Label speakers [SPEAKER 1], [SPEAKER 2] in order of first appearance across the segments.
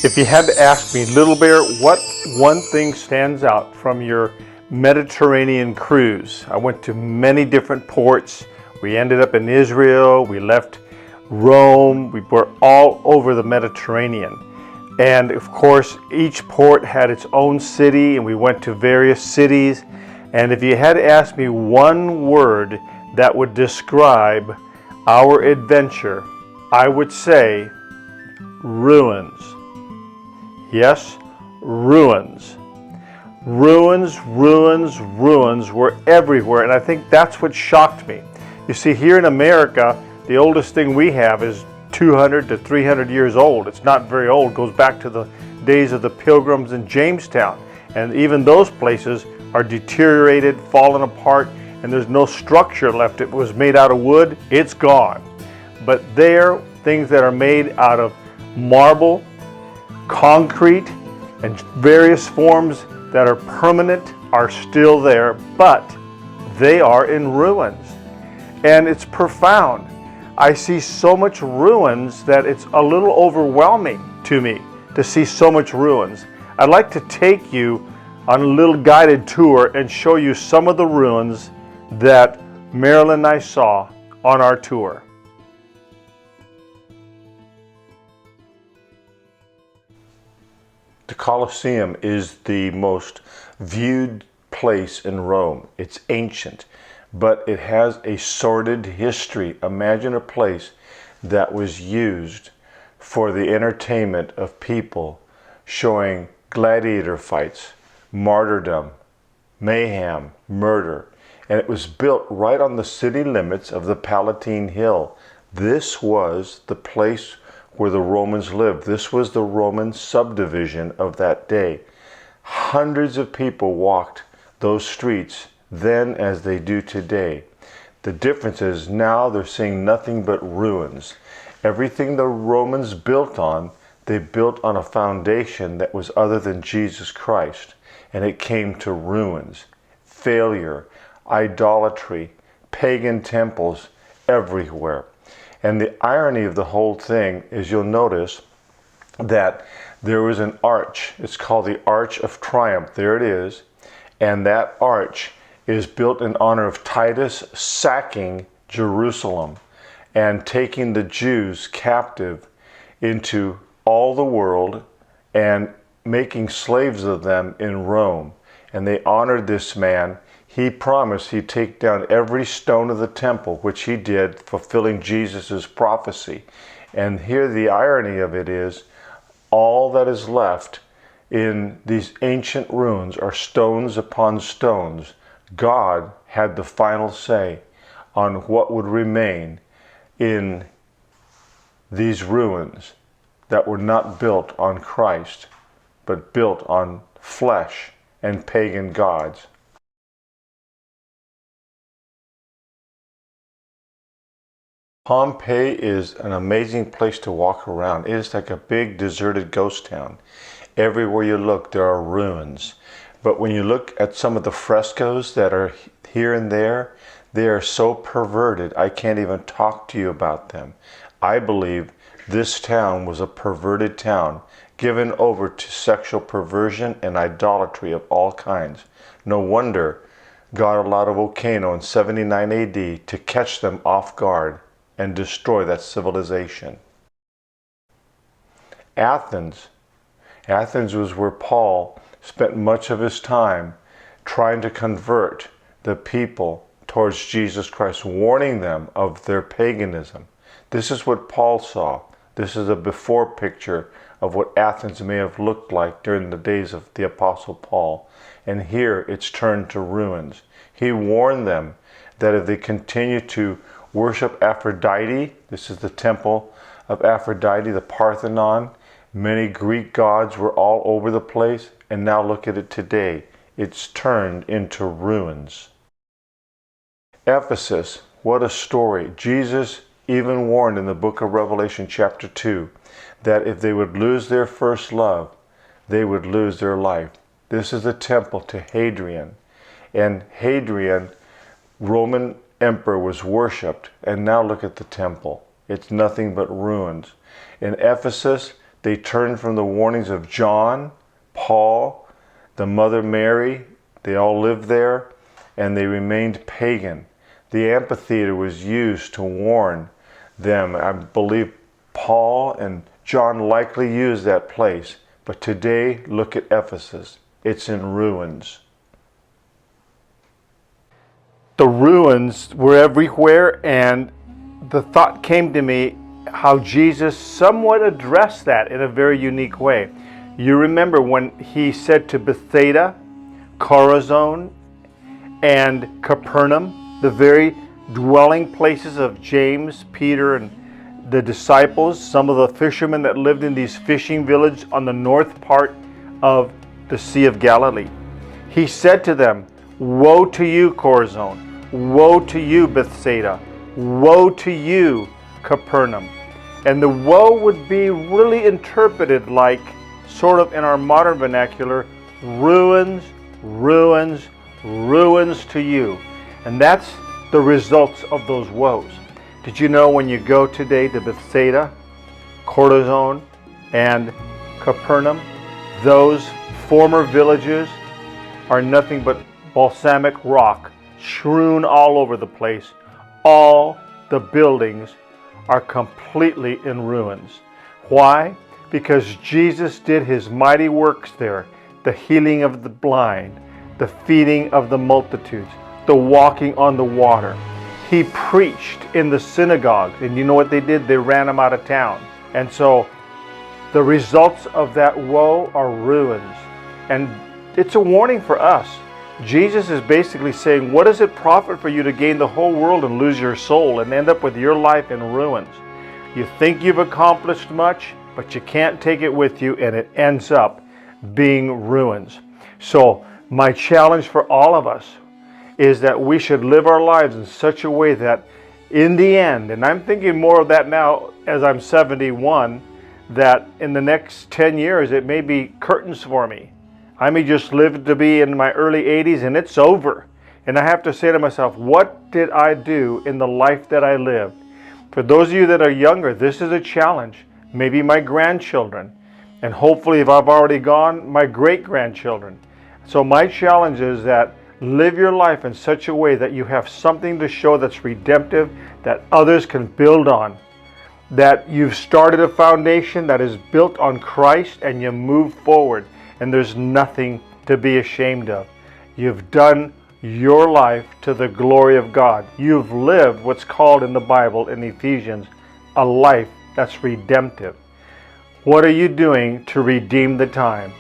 [SPEAKER 1] If you had to ask me, Little Bear, what one thing stands out from your Mediterranean cruise? I went to many different ports. We ended up in Israel, we left Rome, we were all over the Mediterranean. And of course, each port had its own city, and we went to various cities. And if you had to ask me one word that would describe our adventure, I would say ruins. Yes, ruins. Ruins, ruins, ruins were everywhere, and I think that's what shocked me. You see, here in America, the oldest thing we have is 200 to 300 years old. It's not very old. It goes back to the days of the Pilgrims in Jamestown. And even those places are deteriorated, fallen apart, and there's no structure left. It was made out of wood, it's gone. But there, things that are made out of marble, concrete, and various forms that are permanent are still there, but they are in ruins. And it's profound. I see so much ruins that it's a little overwhelming to me to see so much ruins. I'd like to take you on a little guided tour and show you some of the ruins that Marilyn and I saw on our tour. The Colosseum is the most viewed place in Rome. It's ancient, but it has a sordid history. Imagine a place that was used for the entertainment of people, showing gladiator fights, martyrdom, mayhem, murder. And it was built right on the city limits of the Palatine Hill. This was the place where the Romans lived. This was the Roman subdivision of that day. Hundreds of people walked those streets then as they do today. The difference is now they're seeing nothing but ruins. Everything the Romans built on, they built on a foundation that was other than Jesus Christ, and it came to ruins, failure, idolatry, pagan temples everywhere. And the irony of the whole thing is you'll notice that there was an arch. It's called the Arch of Triumph. There it is. And that arch is built in honor of Titus sacking Jerusalem and taking the Jews captive into all the world and making slaves of them in Rome. And they honored this man. He promised he'd take down every stone of the temple, which he did, fulfilling Jesus' prophecy. And here the irony of it is, all that is left in these ancient ruins are stones upon stones. God had the final say on what would remain in these ruins that were not built on Christ, but built on flesh and pagan gods. Pompeii is an amazing place to walk around. It is like a big deserted ghost town. Everywhere you look, there are ruins. But when you look at some of the frescoes that are here and there, they are so perverted, I can't even talk to you about them. I believe this town was a perverted town, given over to sexual perversion and idolatry of all kinds. No wonder God allowed a volcano in 79 AD to catch them off guard and destroy that civilization. Athens was where Paul spent much of his time trying to convert the people towards Jesus Christ, warning them of their paganism. This is what Paul saw. This is a before picture of what Athens may have looked like during the days of the Apostle Paul. And here it's turned to ruins. He warned them that if they continue to worship Aphrodite, this is the temple of Aphrodite, the Parthenon. Many Greek gods were all over the place, and now look at it today. It's turned into ruins. Ephesus, what a story. Jesus even warned in the book of Revelation chapter 2 that if they would lose their first love, they would lose their life. This is the temple to Hadrian. And Hadrian, Roman emperor, was worshipped, and now look at the temple. It's nothing but ruins. In Ephesus, they turned from the warnings of John, Paul, the Mother Mary. They all lived there, and they remained pagan. The amphitheater was used to warn them. I believe Paul and John likely used that place. But today, look at Ephesus. It's in ruins. The ruins were everywhere, and the thought came to me how Jesus somewhat addressed that in a very unique way. You remember when he said to Bethsaida, Chorazin, and Capernaum, the very dwelling places of James, Peter, and the disciples, some of the fishermen that lived in these fishing villages on the north part of the Sea of Galilee. He said to them, woe to you, Chorazin! Woe to you, Bethsaida! Woe to you, Capernaum! And the woe would be really interpreted like, sort of in our modern vernacular, ruins, ruins, ruins to you. And that's the results of those woes. Did you know when you go today to Bethsaida, Chorazin, and Capernaum, those former villages are nothing but balsamic rock strewn all over the place. All the buildings are completely in ruins. Why? Because Jesus did his mighty works there, the healing of the blind, the feeding of the multitudes, the walking on the water. He preached in the synagogues, and you know what they did? They ran him out of town. And so the results of that woe are ruins. And it's a warning for us. Jesus is basically saying, what does it profit for you to gain the whole world and lose your soul and end up with your life in ruins? You think you've accomplished much, but you can't take it with you, and it ends up being ruins. So my challenge for all of us is that we should live our lives in such a way that in the end, and I'm thinking more of that now as I'm 71, that in the next 10 years it may be curtains for me. I may just live to be in my early 80s and it's over. And I have to say to myself, what did I do in the life that I lived? For those of you that are younger, this is a challenge. Maybe my grandchildren. And hopefully, if I've already gone, my great-grandchildren. So my challenge is that live your life in such a way that you have something to show that's redemptive, that others can build on. That you've started a foundation that is built on Christ and you move forward. And there's nothing to be ashamed of. You've done your life to the glory of God. You've lived what's called in the Bible, in Ephesians, a life that's redemptive. What are you doing to redeem the time?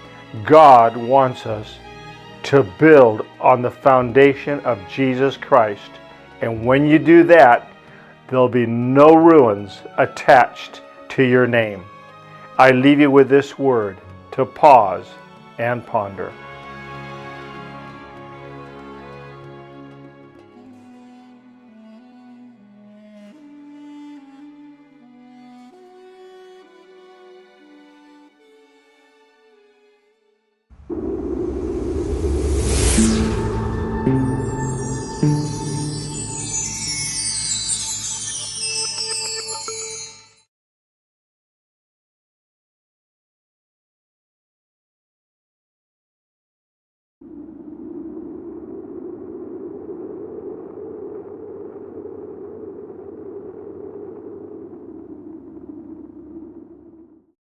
[SPEAKER 1] God wants us to build on the foundation of Jesus Christ. And when you do that, there'll be no ruins attached to your name. I leave you with this word to pause and ponder.